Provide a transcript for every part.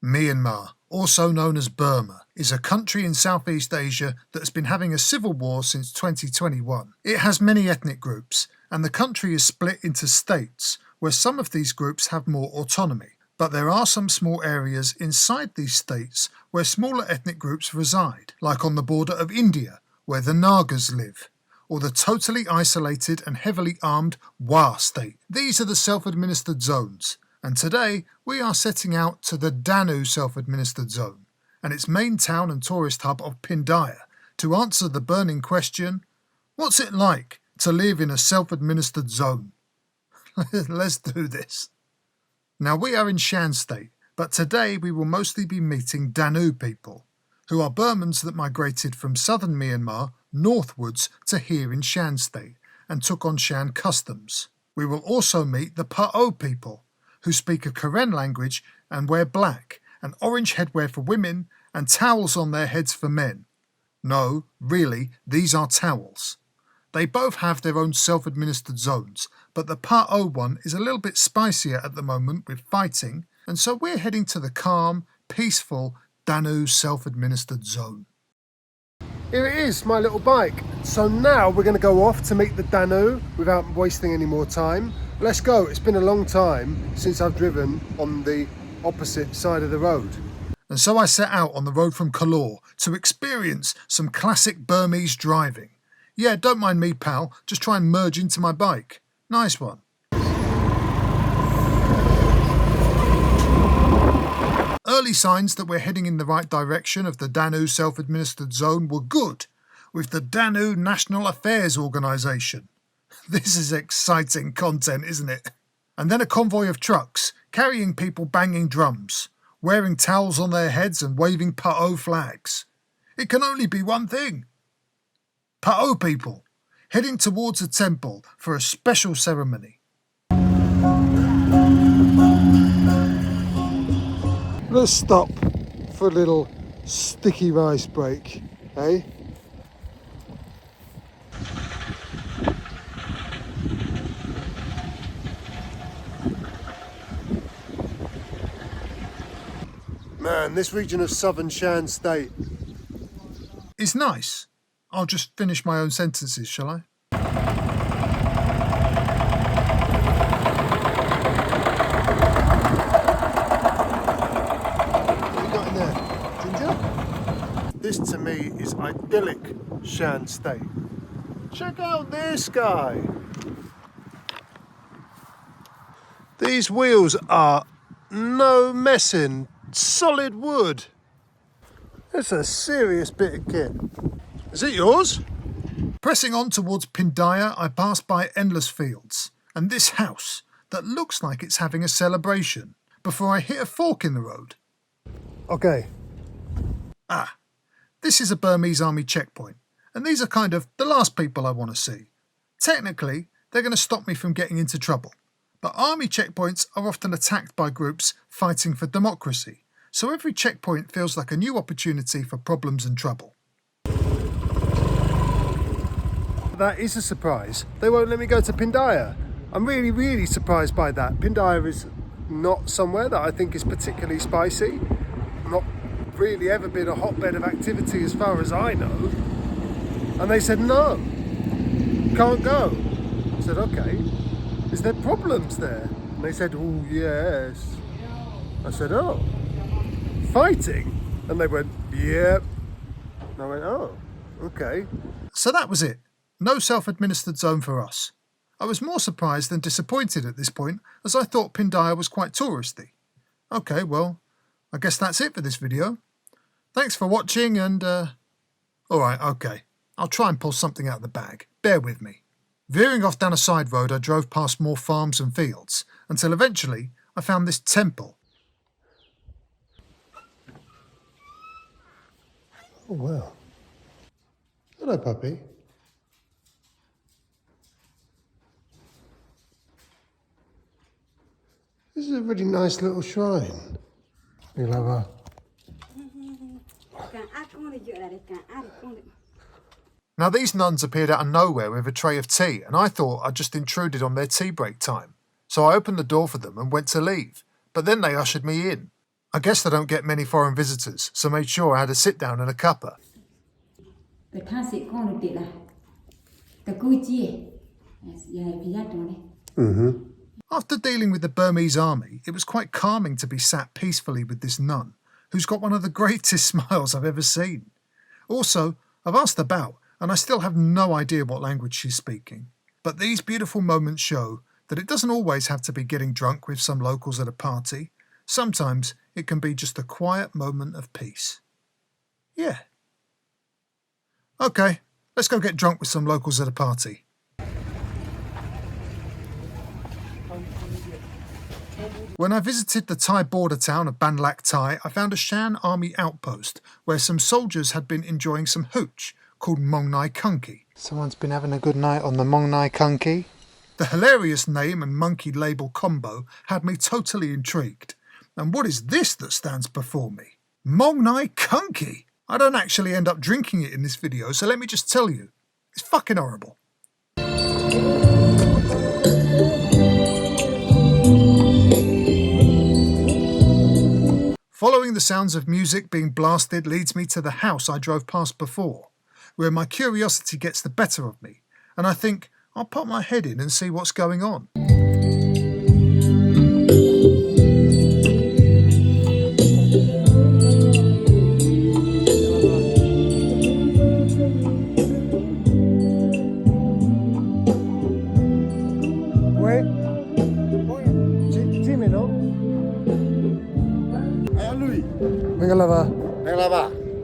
Myanmar, also known as Burma, is a country in Southeast Asia that has been having a civil war since 2021. It has many ethnic groups, and the country is split into states, where some of these groups have more autonomy. But there are some small areas inside these states where smaller ethnic groups reside, like on the border of India, where the Nagas live, or the totally isolated and heavily armed Wa state. These are the self-administered zones, and today we are setting out to the Danu self-administered zone and its main town and tourist hub of Pindaya to answer the burning question, what's it like to live in a self-administered zone? Let's do this. Now we are in Shan State, but today we will mostly be meeting Danu people, who are Burmans that migrated from southern Myanmar northwards to here in Shan State and took on Shan customs. We will also meet the Pa'o people, who speak a Karen language and wear black and orange headwear for women and towels on their heads for men. No, really, these are towels. They both have their own self-administered zones, but the Pa'o one is a little bit spicier at the moment with fighting, and so we're heading to the calm, peaceful Danu self-administered zone. Here it is, my little bike. So now we're going to go off to meet the Danu without wasting any more time. Let's go. It's been a long time since I've driven on the opposite side of the road. And so I set out on the road from Kalor to experience some classic Burmese driving. Yeah, don't mind me, pal. Just try and merge into my bike. Nice one. Early signs that we're heading in the right direction of the Danu self-administered zone were good, with the Danu National Affairs Organisation. This is exciting content, isn't it? And then a convoy of trucks, carrying people banging drums, wearing towels on their heads and waving Pa'o flags. It can only be one thing. Pa'o people, heading towards a temple for a special ceremony. Let's stop for a little sticky rice break, eh? Man, this region of southern Shan State is nice. I'll just finish my own sentences, shall I? What have you got in there? Ginger? This to me is idyllic Shan State. Check out this guy. These wheels are no messing, solid wood. It's a serious bit of kit. Is it yours? Pressing on towards Pindaya, I pass by endless fields and this house that looks like it's having a celebration before I hit a fork in the road. Okay. This is a Burmese army checkpoint, and these are kind of the last people I want to see. Technically, they're going to stop me from getting into trouble, but army checkpoints are often attacked by groups fighting for democracy, so every checkpoint feels like a new opportunity for problems and trouble. That is a surprise. They won't let me go to Pindaya. I'm really surprised by that. Pindaya is not somewhere that I think is particularly spicy. Not really ever been a hotbed of activity as far as I know. And they said, no, can't go. I said, okay. Is there problems there? And they said, oh, yes. I said, oh, fighting? And they went, yep. And I went, oh, okay. So that was it. No self-administered zone for us. I was more surprised than disappointed at this point, as I thought Pindaya was quite touristy. Okay, well, I guess that's it for this video. Thanks for watching and, alright, okay. I'll try and pull something out of the bag. Bear with me. Veering off down a side road, I drove past more farms and fields, until eventually I found this temple. Oh, wow. Hello, puppy. This is a really nice little shrine. You'll have a... Now these nuns appeared out of nowhere with a tray of tea, and I thought I'd just intruded on their tea break time. So I opened the door for them and went to leave, but then they ushered me in. I guess I don't get many foreign visitors, so made sure I had a sit down and a cuppa. After dealing with the Burmese army, it was quite calming to be sat peacefully with this nun, who's got one of the greatest smiles I've ever seen. Also, I've asked about, and I still have no idea what language she's speaking. But these beautiful moments show that it doesn't always have to be getting drunk with some locals at a party. Sometimes it can be just a quiet moment of peace. Yeah. Okay, let's go get drunk with some locals at a party. When I visited the Thai border town of Ban Lak Thai, I found a Shan army outpost where some soldiers had been enjoying some hooch called Mong Nai Kunki. Someone's been having a good night on the Mong Nai Kunki. The hilarious name and monkey label combo had me totally intrigued. And what is this that stands before me? Mong Nai Kunki! I don't actually end up drinking it in this video, so let me just tell you, it's fucking horrible. Following the sounds of music being blasted leads me to the house I drove past before, where my curiosity gets the better of me, and I think I'll pop my head in and see what's going on.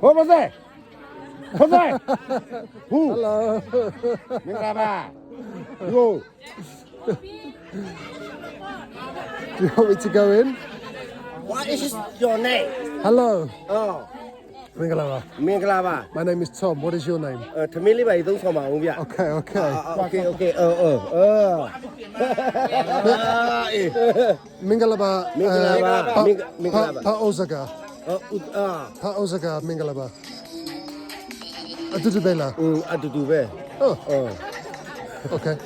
What was that? What's that? Who? Hello. Go. Do you want me to go in? What is your name? Hello. Oh, Mingalava. Mingalava. My name is Tom. What is your name? Tamil ba idong sama ong bia. Okay, okay. Okay. Mingalava. Mingalava. Pa Ozaga. Pa Ozaga Mingalava. Adudubela. Adudube. Oh. Okay.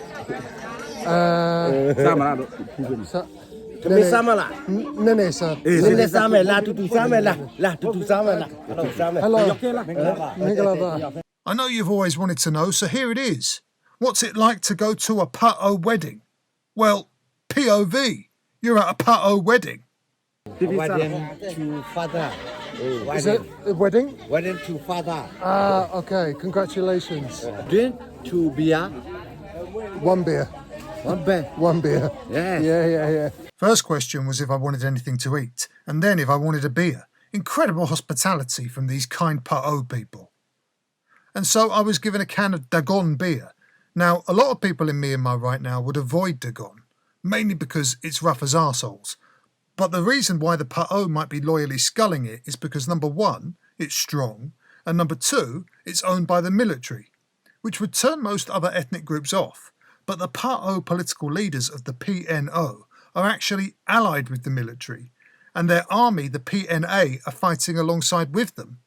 Sama la. Kami sama la. Nene sa. Nene sama la tutu sama la tutu sama la. Hello. Mingalava. I know you've always wanted to know, so here it is. What's it like to go to a Pa'o wedding? Well, POV. You're at a Pa'o wedding. Wedding to father. Is it a wedding? Wedding to father. Ah, okay. Congratulations. Drink to beer. One beer. One beer. One beer. Yes. Yeah. First question was if I wanted anything to eat, and then if I wanted a beer. Incredible hospitality from these kind Pa'o people. And so I was given a can of Dagon beer. Now, a lot of people in Myanmar right now would avoid Dagon, mainly because it's rough as arseholes. But the reason why the Pa'o might be loyally sculling it is because number one, it's strong, and number two, it's owned by the military, which would turn most other ethnic groups off. But the Pa'o political leaders of the PNO are actually allied with the military, and their army, the PNA, are fighting alongside with them.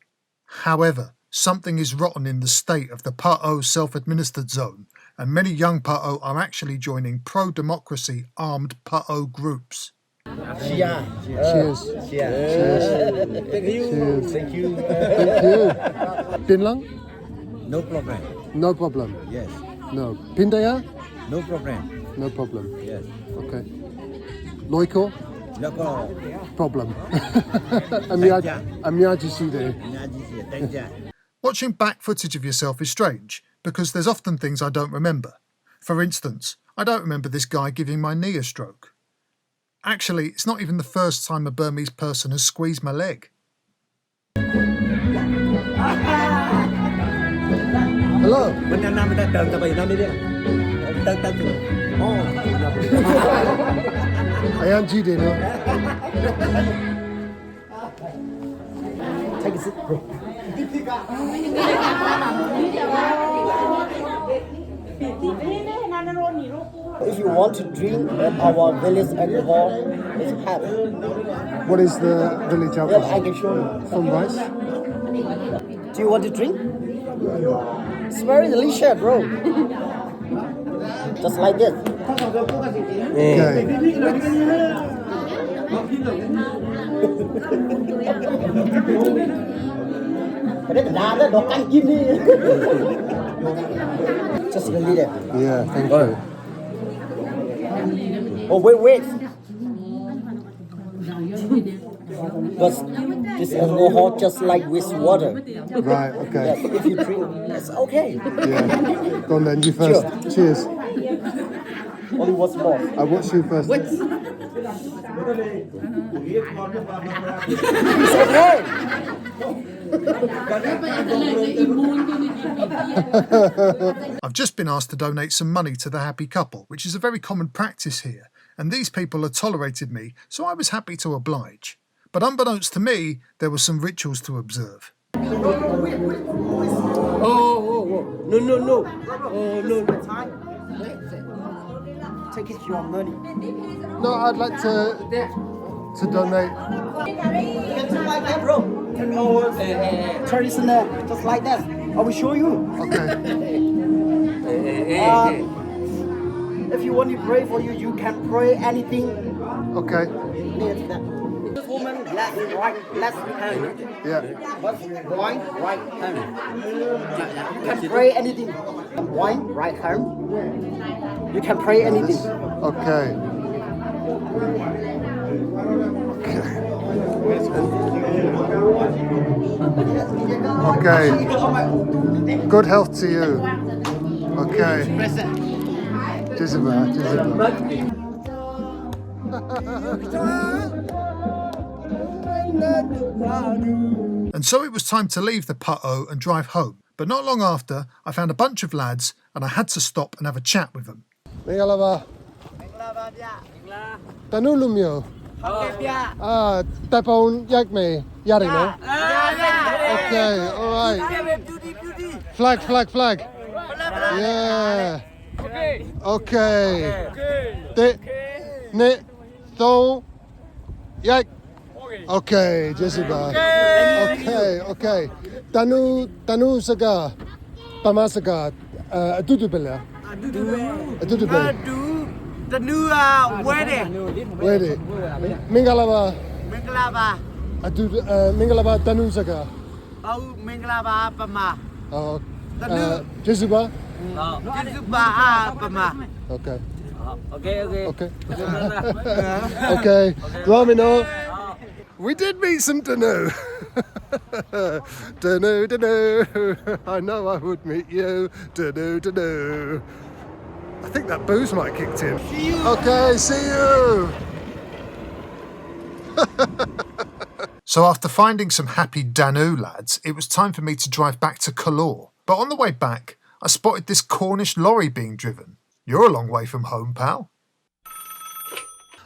However, something is rotten in the state of the Pa'o self-administered zone, and many young Pa'o are actually joining pro-democracy armed Pa'o groups. Cheers. Thank you. Binlang? No problem. No problem. Yes. No. Pindaya? No problem. No problem. Yes. Okay. Loiko? No Problem. Watching back footage of yourself is strange, because there's often things I don't remember. For instance, I don't remember this guy giving my knee a stroke. Actually, it's not even the first time a Burmese person has squeezed my leg. Hello. I am Judy now. Take a seat, bro. If you want to drink our village alcohol, it's half. What is the village Yeah, I alcohol? can show you. From rice? Do you want to drink? It's very delicious, bro. Just like this. Okay. Just release it. Yeah, thank you. Oh, wait. But this alcohol just like with water. Right, okay. Yes, if you drink, it's okay. Yeah. Go on then, you first. Sure. Cheers. Only what's more. I watch you first. It's okay. I've just been asked to donate some money to the happy couple, which is a very common practice here, and these people had tolerated me, so I was happy to oblige. But unbeknownst to me, there were some rituals to observe. Oh. No. Oh, no. Take it your money. No, I'd like to donate. You can do like that, bro. Traditional, just like that. I will show you. Okay. If you want to pray for you, you can pray anything. Okay. This woman, left hand. Yeah. Wine, right hand. You can pray anything. Wine, right hand. You can pray anything. Okay. Okay. Good health to you. Okay. Jizaba. And so it was time to leave the Putto and drive home. But not long after, I found a bunch of lads and I had to stop and have a chat with them. Mingalaba. Danu lumyo. Tapon yak me. Yari no. Okay, alright. Flag. Yeah. Okay. Ne. Thong. Yak. Okay, Jessica. Okay. Danu saga. Pamasaga. Adudubela. Adudubela. Danu Wede. Mingalaba. Mingalaba Danu saga. Oh, Mingalaba Pama. Oh. Jessica. Pama. Okay. Okay. Okay. Ramino. We did meet some Danu. Danu. I know I would meet you. Danu. I think that booze might have kicked in. Okay, see you. So after finding some happy Danu lads, it was time for me to drive back to Kalor. But on the way back, I spotted this Cornish lorry being driven. You're a long way from home, pal.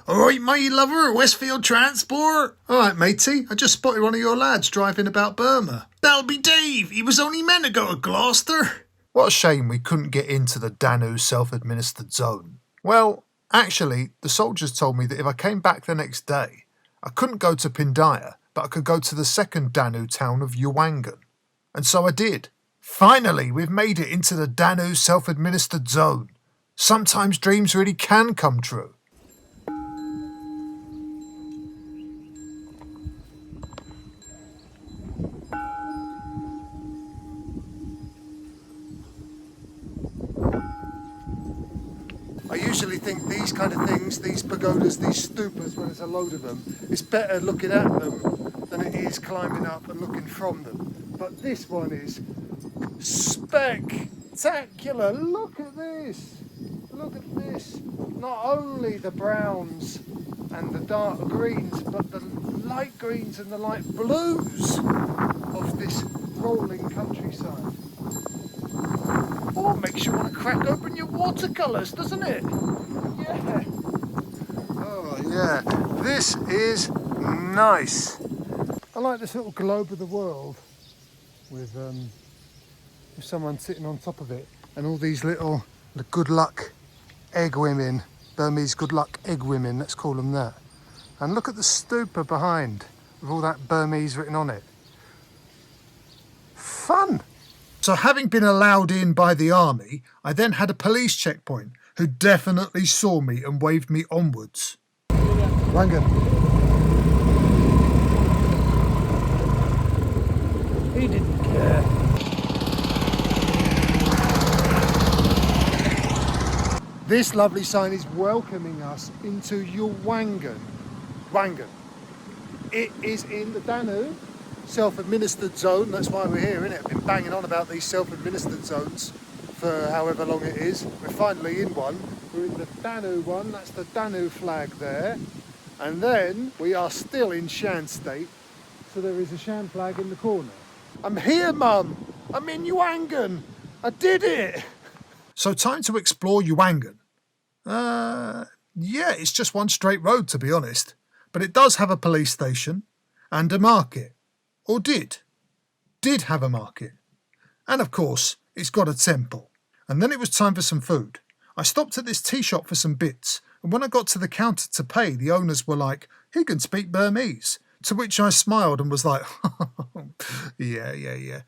Alright, matey lover, Westfield Transport. Alright, matey, I just spotted one of your lads driving about Burma. That'll be Dave, he was only meant to go to Gloucester. What a shame we couldn't get into the Danu self-administered zone. Well, actually, the soldiers told me that if I came back the next day, I couldn't go to Pindaya, but I could go to the second Danu town of Ywangan. And so I did. Finally, we've made it into the Danu self-administered zone. Sometimes dreams really can come true. I usually think these kind of things, these pagodas, these stupas, when there's a load of them, it's better looking at them than it is climbing up and looking from them. But this one is spectacular. Look at this. Not only the browns and the dark greens, but the light greens and the light blues of this rolling countryside. Oh, it makes you want to crack open your watercolours, doesn't it? Yeah. Oh, yeah. This is nice. I like this little globe of the world with someone sitting on top of it and all these little good luck egg women, Burmese good luck egg women, let's call them that. And look at the stupa behind with all that Burmese written on it. Fun. So having been allowed in by the army, I then had a police checkpoint who definitely saw me and waved me onwards. Ywangan. He didn't care. This lovely sign is welcoming us into Ywangan. Ywangan. It is in the Danu self-administered zone. That's why we're here, innit? I've been banging on about these self-administered zones for however long it is. We're finally in one. We're in the Danu one. That's the Danu flag there. And then we are still in Shan state. So there is a Shan flag in the corner. I'm here, Mum. I'm in Ywangan. I did it. So time to explore Ywangan. Yeah, it's just one straight road to be honest. But it does have a police station and a market. Or did have a market. And of course, it's got a temple. And then it was time for some food. I stopped at this tea shop for some bits, and when I got to the counter to pay, the owners were like, "He can speak Burmese." To which I smiled and was like, yeah.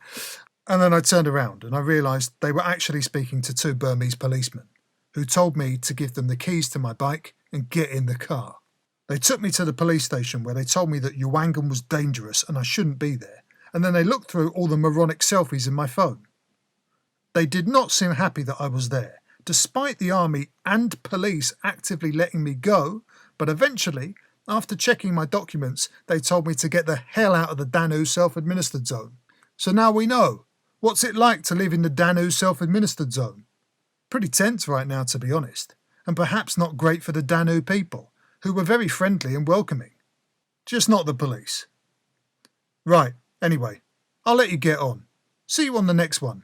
And then I turned around and I realised they were actually speaking to two Burmese policemen who told me to give them the keys to my bike and get in the car. They took me to the police station where they told me that Ywangan was dangerous and I shouldn't be there, and then they looked through all the moronic selfies in my phone. They did not seem happy that I was there, despite the army and police actively letting me go, but eventually, after checking my documents, they told me to get the hell out of the Danu self-administered zone. So now we know. What's it like to live in the Danu self-administered zone? Pretty tense right now, to be honest, and perhaps not great for the Danu people, who were very friendly and welcoming. Just not the police. Right, anyway, I'll let you get on. See you on the next one.